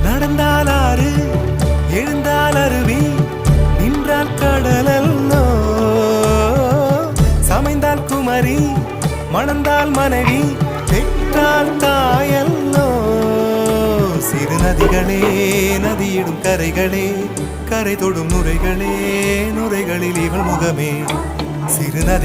நடந்தால் ஆறு எழுந்தால் அருவி நின்றால் கடலல்லோ சமைந்தால் குமரி மணந்தால் மனைவி பெற்றால் தாயல்லோ சிறு நதிகளே நதியிடும் கரைகளே கரை தொடும் நுரைகளே நுரைகளில் இவள் முகமே சிறு நதிகள்